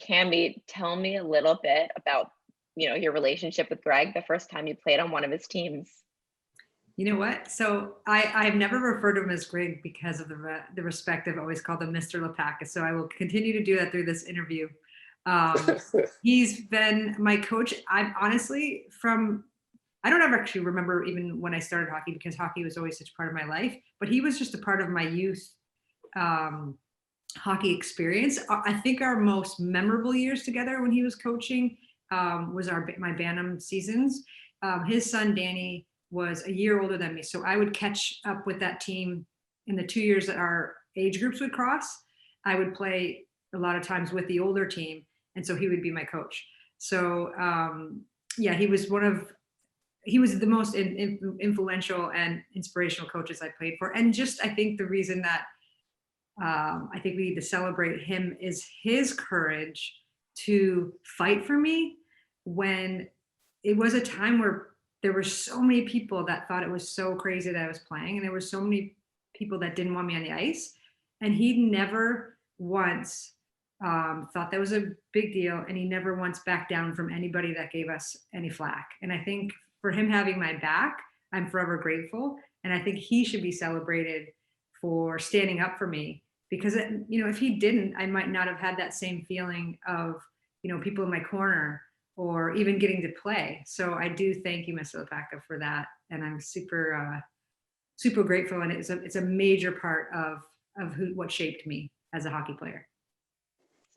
Cammi, tell me a little bit about, your relationship with Greg the first time you played on one of his teams. You know what? So I've never referred to him as Greg because of the respect. I've always called him Mr. Lopatka. So I will continue to do that through this interview. He's been my coach. I'm honestly I don't ever actually remember even when I started hockey, because hockey was always such part of my life, but he was just a part of my youth hockey experience. I think our most memorable years together when he was coaching was my Bantam seasons. His son, Danny, was a year older than me. So I would catch up with that team in the 2 years that our age groups would cross. I would play a lot of times with the older team. And so he would be my coach. So yeah, he was the most influential and inspirational coaches I played for. And just, I think the reason that I think we need to celebrate him is his courage to fight for me when it was a time where there were so many people that thought it was so crazy that I was playing, and there were so many people that didn't want me on the ice. And he never once thought that was a big deal, and he never once backed down from anybody that gave us any flack. And I think for him having my back, I'm forever grateful. And I think he should be celebrated for standing up for me, because if he didn't, I might not have had that same feeling of people in my corner, or even getting to play. So I do thank you, Mr. Lopatka, for that. And I'm super, super grateful. And it's a major part of what shaped me as a hockey player.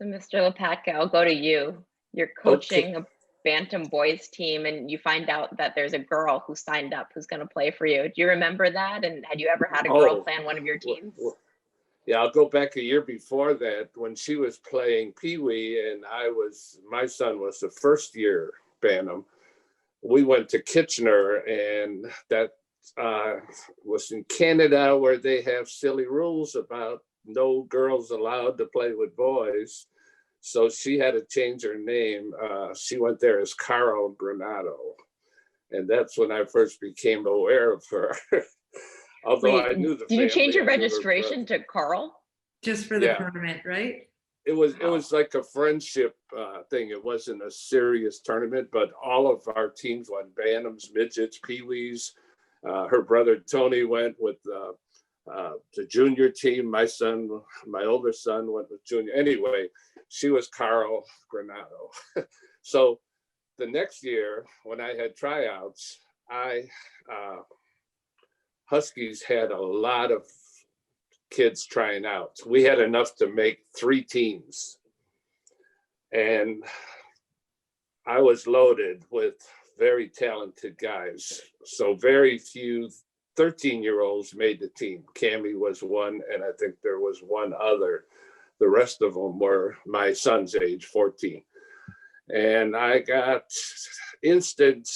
So Mr. Lopatka, I'll go to you. You're coaching a Bantam boys team, and you find out that there's a girl who signed up who's going to play for you. Do you remember that? And had you ever had a girl play on one of your teams? Yeah, I'll go back a year before that when she was playing Pee Wee, and my son was the first year Bantam. We went to Kitchener, and that was in Canada, where they have silly rules about no girls allowed to play with boys. So she had to change her name. She went there as Cammi Granato. And that's when I first became aware of her. Although I knew the Did you change your registration to Carl? Just for the tournament, right? It was like a friendship thing. It wasn't a serious tournament, but all of our teams went Bantams, midgets, Pee-wees. Her brother Tony went with the junior team. My older son went with junior. Anyway, she was Cammi Granato. So the next year when I had tryouts, Huskies had a lot of kids trying out. We had enough to make 3 teams. And I was loaded with very talented guys. So very few 13-year-olds made the team. Cammi was one, and I think there was one other. The rest of them were my son's age, 14. And I got instant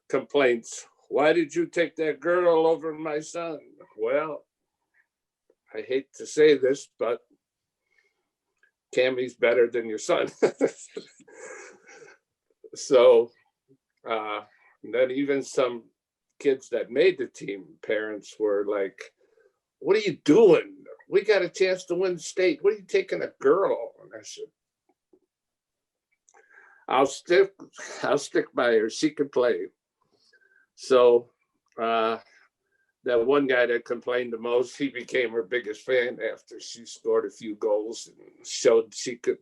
complaints. Why did you take that girl over my son? Well, I hate to say this, but Cammi's better than your son. So then even some kids that made the team, parents were like, what are you doing? We got a chance to win state. What are you taking a girl? And I said, I'll stick by her. She can play. So that one guy that complained the most, he became her biggest fan after she scored a few goals and showed she could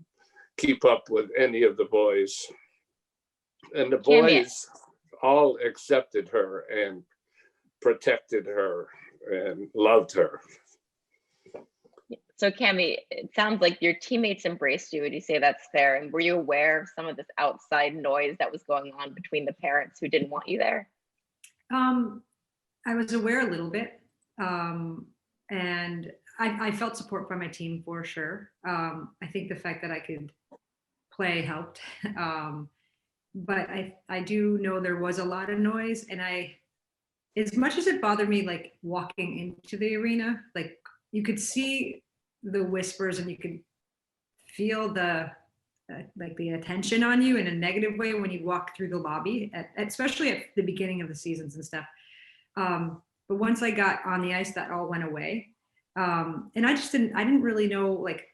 keep up with any of the boys. And the boys all accepted her and protected her and loved her. So Cammi, it sounds like your teammates embraced you. Would you say that's fair? And were you aware of some of this outside noise that was going on between the parents who didn't want you there? I was aware a little bit. And I felt support from my team for sure. I think the fact that I could play helped. But I do know there was a lot of noise, and as much as it bothered me, like walking into the arena, like you could see the whispers and you could feel the attention on you in a negative way when you walk through the lobby, especially at the beginning of the seasons and stuff. But once I got on the ice, that all went away. And I didn't really know like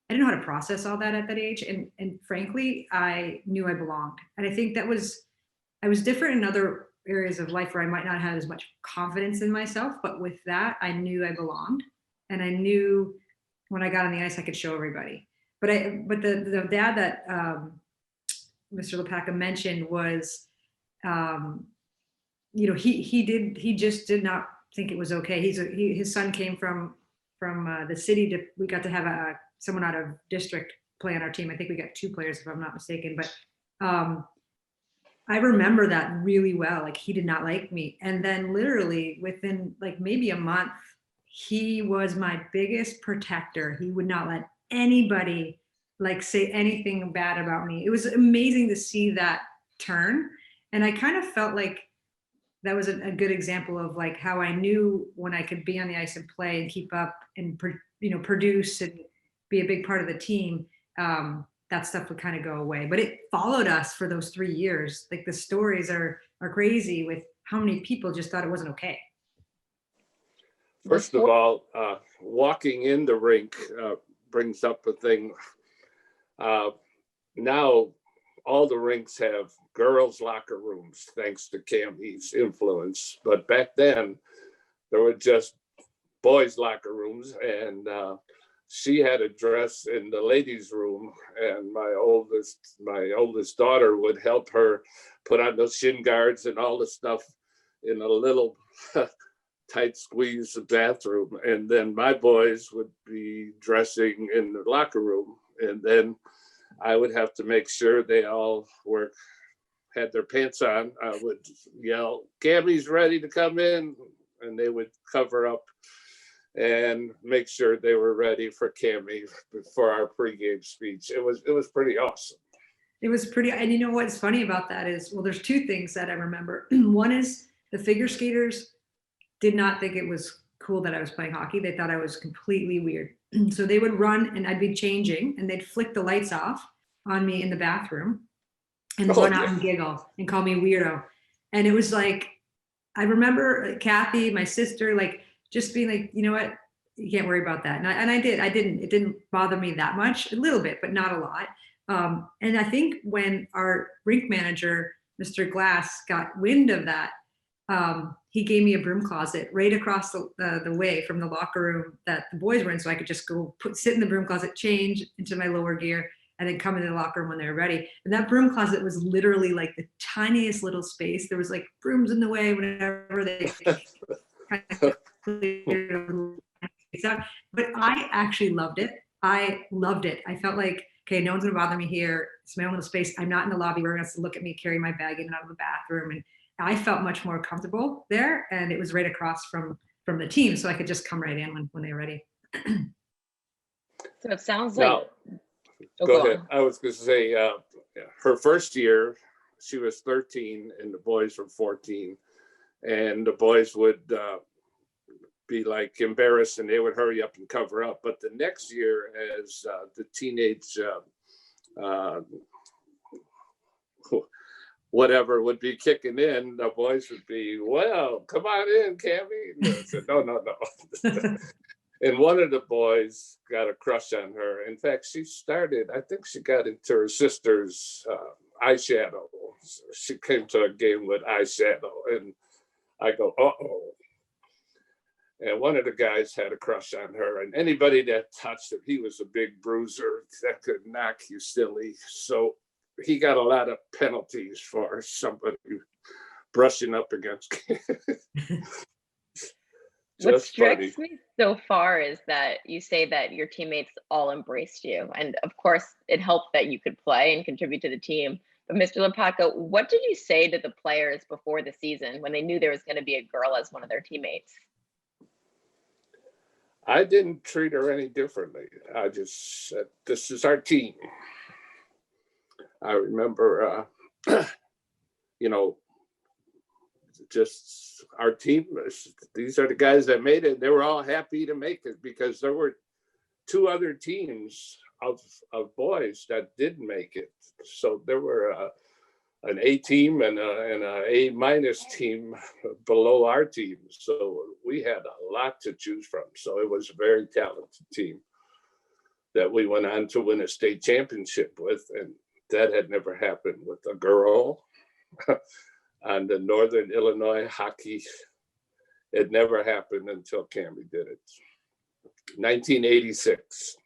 I didn't know how to process all that at that age. And frankly, I knew I belonged. And I think I was different in other areas of life where I might not have as much confidence in myself, but with that, I knew I belonged. And I knew when I got on the ice, I could show everybody. But the dad that Mr. Lopatka mentioned was, he just did not think it was okay. His son came from the city we got to have someone out of district play on our team. I think we got 2 players, if I'm not mistaken. But I remember that really well. Like, he did not like me. And then literally within like maybe a month, he was my biggest protector. He would not let anybody like say anything bad about me. It was amazing to see that turn. And I kind of felt like that was a good example of like how I knew when I could be on the ice and play and keep up and produce and be a big part of the team. That stuff would kind of go away, but it followed us for those 3 years. Like, the stories are crazy with how many people just thought it wasn't okay. First of all, walking in the rink brings up a thing. Now all the rinks have girls' locker rooms, thanks to Cammi's influence. But back then, there were just boys' locker rooms, and she had a dress in the ladies' room, and my oldest daughter would help her put on those shin guards and all the stuff in a little tight squeeze bathroom. And then my boys would be dressing in the locker room, and then I would have to make sure they all had their pants on. I would yell, "Cammi's ready to come in," and they would cover up and make sure they were ready for Cammi for our pregame speech. It was pretty awesome. It was pretty, and you know what's funny about that is, well, there's 2 things that I remember. One is the figure skaters did not think it was cool that I was playing hockey. They thought I was completely weird. So they would run and I'd be changing and they'd flick the lights off on me in the bathroom and run out and giggle and call me weirdo. And it was like, I remember Kathy, my sister, like, just being like, you know what, you can't worry about that. And I didn't, it didn't bother me that much, a little bit, but not a lot. And I think when our rink manager, Mr. Glass, got wind of that, he gave me a broom closet right across the way from the locker room that the boys were in. So I could just go sit in the broom closet, change into my lower gear, and then come into the locker room when they were ready. And that broom closet was literally like the tiniest little space. There was like brooms in the way whenever they kind of but I actually loved it. I loved it. I felt like, okay, no one's gonna bother me here. It's my own little space. I'm not in the lobby where everyone has to look at me carry my bag in and out of the bathroom. And I felt much more comfortable there. And it was right across from the team. So I could just come right in when they were ready. So it sounds like. Go ahead. I was going to say, her first year, she was 13 and the boys were 14. And the boys would be like embarrassed and they would hurry up and cover up. But the next year, as the teenage whatever would be kicking in, the boys would be, "Well, come on in, Cammi." And I said, no. And one of the boys got a crush on her. In fact, I think she got into her sister's eyeshadow. She came to a game with eyeshadow and I go, uh-oh. And one of the guys had a crush on her, and anybody that touched him, he was a big bruiser that could knock you silly. So he got a lot of penalties for somebody brushing up against. What strikes me so far is that you say that your teammates all embraced you. And of course, it helped that you could play and contribute to the team. But Mr. Lopatka, what did you say to the players before the season when they knew there was going to be a girl as one of their teammates? I didn't treat her any differently. I just said, this is our team. I remember, just our team, these are the guys that made it. They were all happy to make it because there were 2 other teams of boys that didn't make it. So there were an A team and an A minus team below our team. So we had a lot to choose from. So it was a very talented team. that we went on to win a state championship with. And that had never happened with a girl on the Northern Illinois hockey. It never happened until Cammi did it. 1986.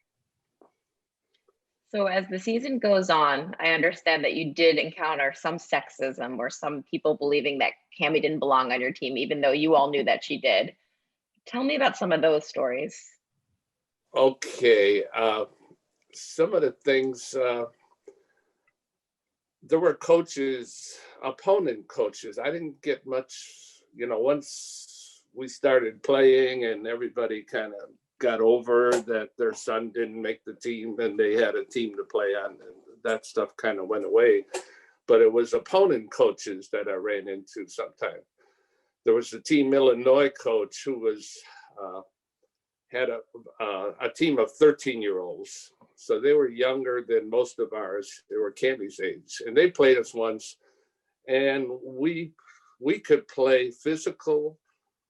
So as the season goes on, I understand that you did encounter some sexism or some people believing that Cammi didn't belong on your team, even though you all knew that she did. Tell me about some of those stories. Okay. Some of the things, there were coaches, opponent coaches. I didn't get much, once we started playing and everybody kind of got over that their son didn't make the team and they had a team to play on, and that stuff kind of went away. But it was opponent coaches that I ran into sometimes. There was a Team Illinois coach who was had a team of 13-year-olds. So they were younger than most of ours. They were Cammi's age. And they played us once. And we could play physical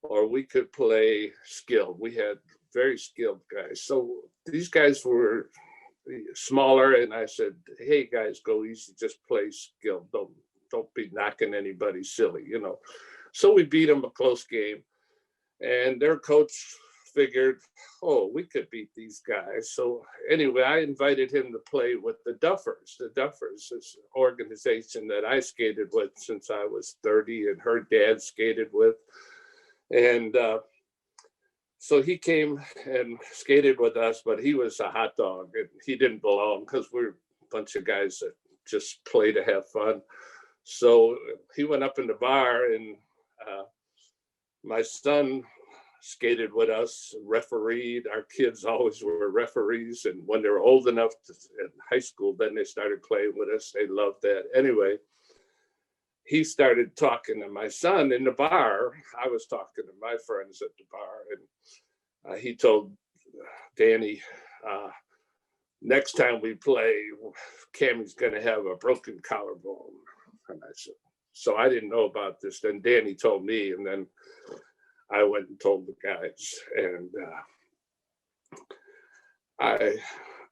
or we could play skilled. We had very skilled guys. So these guys were smaller. And I said, hey, guys, go easy. Just play skilled. Don't be knocking anybody silly, So we beat them a close game. And their coach figured, oh, we could beat these guys. So anyway, I invited him to play with the Duffers. The Duffers is an organization that I skated with since I was 30 and her dad skated with. And so he came and skated with us, but he was a hot dog and he didn't belong because we're a bunch of guys that just play to have fun. So he went up in the bar and my son skated with us, refereed. Our kids always were referees. And when they were old enough in high school, then they started playing with us. They loved that. Anyway, he started talking to my son in the bar. I was talking to my friends at the bar. And he told Danny, next time we play, Cammi's going to have a broken collarbone. And I said, so I didn't know about this. Then Danny told me, and then I went and told the guys, and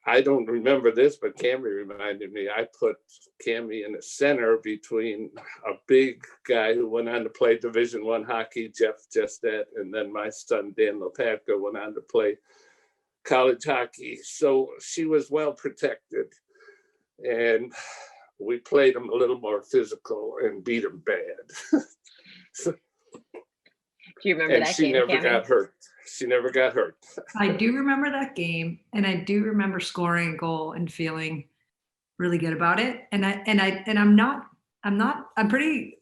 I don't remember this, but Cammi reminded me. I put Cammi in the center between a big guy who went on to play Division I hockey, Jeff Jestet, and then my son Dan Lopatka went on to play college hockey. So she was well protected, and we played them a little more physical and beat them bad. Do you remember that game, Cammi never Cammi? got hurt. She never got hurt. I do remember that game, and I do remember scoring a goal and feeling really good about it. And I'm pretty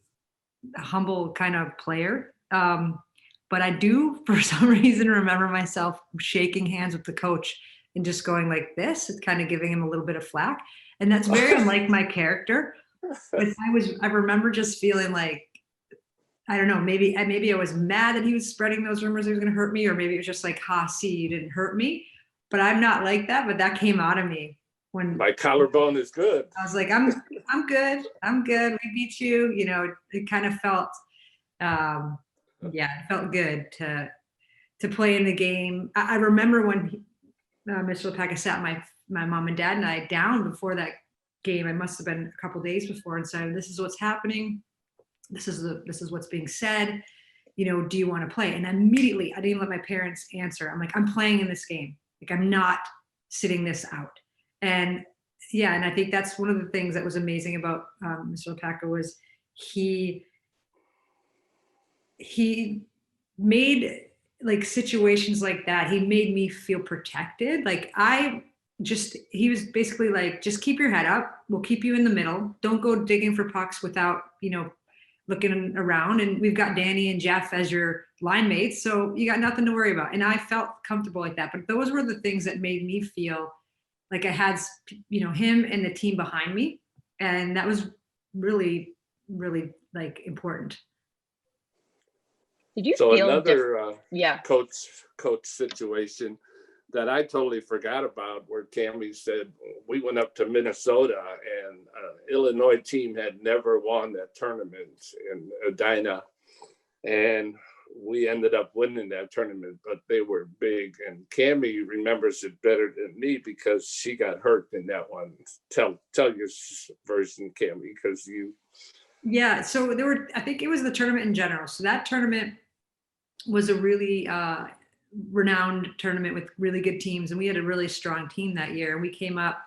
humble kind of player. But I do, for some reason, remember myself shaking hands with the coach and just going like this, and kind of giving him a little bit of flack. And that's very unlike my character. But I remember just feeling like, I don't know, maybe I was mad that he was spreading those rumors he was going to hurt me, or maybe it was just like, ha, see, you didn't hurt me. But I'm not like that. But that came out of me when my collarbone is good. I was like, I'm good. I'm good. We beat you. It kind of felt, it felt good to play in the game. I remember when Mr. Lopatka sat my mom and dad and I down before that game. I must have been a couple days before, and said, "This is what's happening. This is what's being said. Do you want to play?" And immediately, I didn't even let my parents answer. I'm like, I'm playing in this game. Like, I'm not sitting this out. And and I think that's one of the things that was amazing about Mr. Lopatka was he made like situations like that. He made me feel protected. Like he was basically like, just keep your head up. We'll keep you in the middle. Don't go digging for pucks without, looking around. And we've got Danny and Jeff as your line mates. So you got nothing to worry about. And I felt comfortable like that. But those were the things that made me feel like I had, him and the team behind me. And that was really, really like important. Did you So feel another coach situation that I totally forgot about, where Cammi said, we went up to Minnesota and Illinois team had never won that tournament in Edina. And we ended up winning that tournament, but they were big. And Cammi remembers it better than me because she got hurt in that one. Tell your version, Cammi, because you. Yeah, so I think it was the tournament in general. So that tournament was a really renowned tournament with really good teams, and we had a really strong team that year. We came up,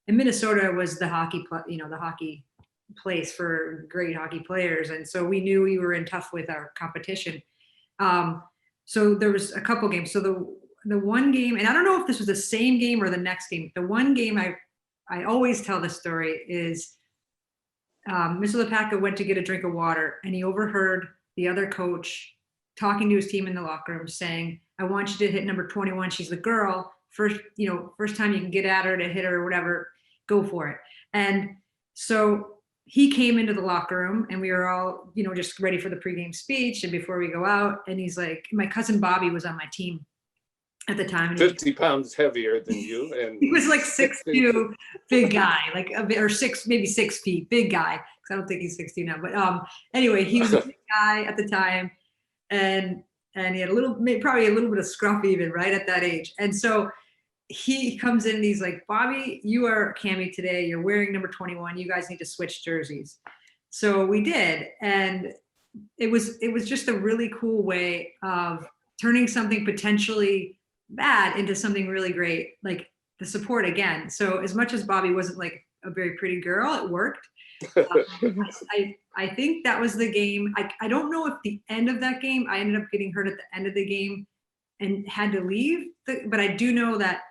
and Minnesota was the hockey place for great hockey players, and so we knew we were in tough with our competition. So there was a couple games. So the one game, and I don't know if this was the same game or the next game. The one game I always tell this story is Mr. Lopatka went to get a drink of water, and he overheard the other coach talking to his team in the locker room saying, "I want you to hit number 21. She's the girl. First time you can get at her to hit her or whatever, go for it." And so he came into the locker room, and we were all, just ready for the pregame speech. And before we go out, and he's like, my cousin Bobby was on my team at the time. And 50 pounds heavier than you. And he was like 6'2", big guy, or maybe 6 feet, big guy. Cause I don't think he's 60 now, but anyway, he was a big guy at the time. And he had probably a little bit of scruff even right at that age. And so he comes in and he's like, "Bobby, you are Cammi today. You're wearing number 21. You guys need to switch jerseys." So we did. And it was just a really cool way of turning something potentially bad into something really great, like the support again. So as much as Bobby wasn't like a very pretty girl, it worked. I think that was the game. I don't know if the end of that game, I ended up getting hurt at the end of the game and had to leave. But I do know that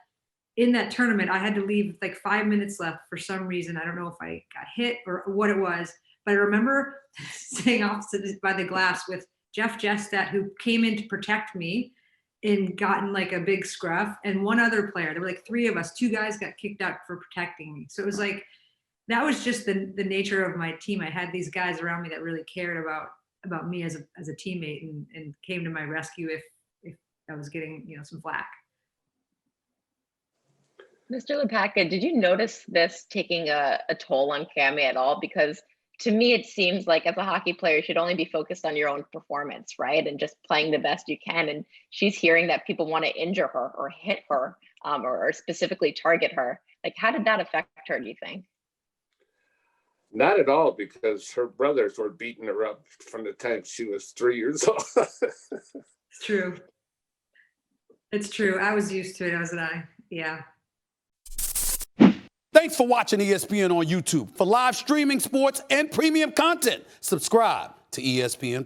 in that tournament, I had to leave like 5 minutes left for some reason. I don't know if I got hit or what it was, but I remember staying opposite by the glass with Jeff Jestat, who came in to protect me and gotten like a big scruff, and one other player. There were like 3 of us. 2 guys got kicked out for protecting me. So it was like, that was just the nature of my team. I had these guys around me that really cared about me as a teammate and came to my rescue if I was getting, some flack. Mr. Lopatka, did you notice this taking a toll on Cammi at all? Because to me, it seems like as a hockey player, you should only be focused on your own performance, right? And just playing the best you can. And she's hearing that people want to injure her or hit her or specifically target her. Like, how did that affect her, do you think? Not at all, because her brothers were beating her up from the time she was 3 years old. It's true. It's true. I was used to it, wasn't I? Yeah. Thanks for watching ESPN on YouTube. For live streaming sports and premium content, subscribe to ESPN+.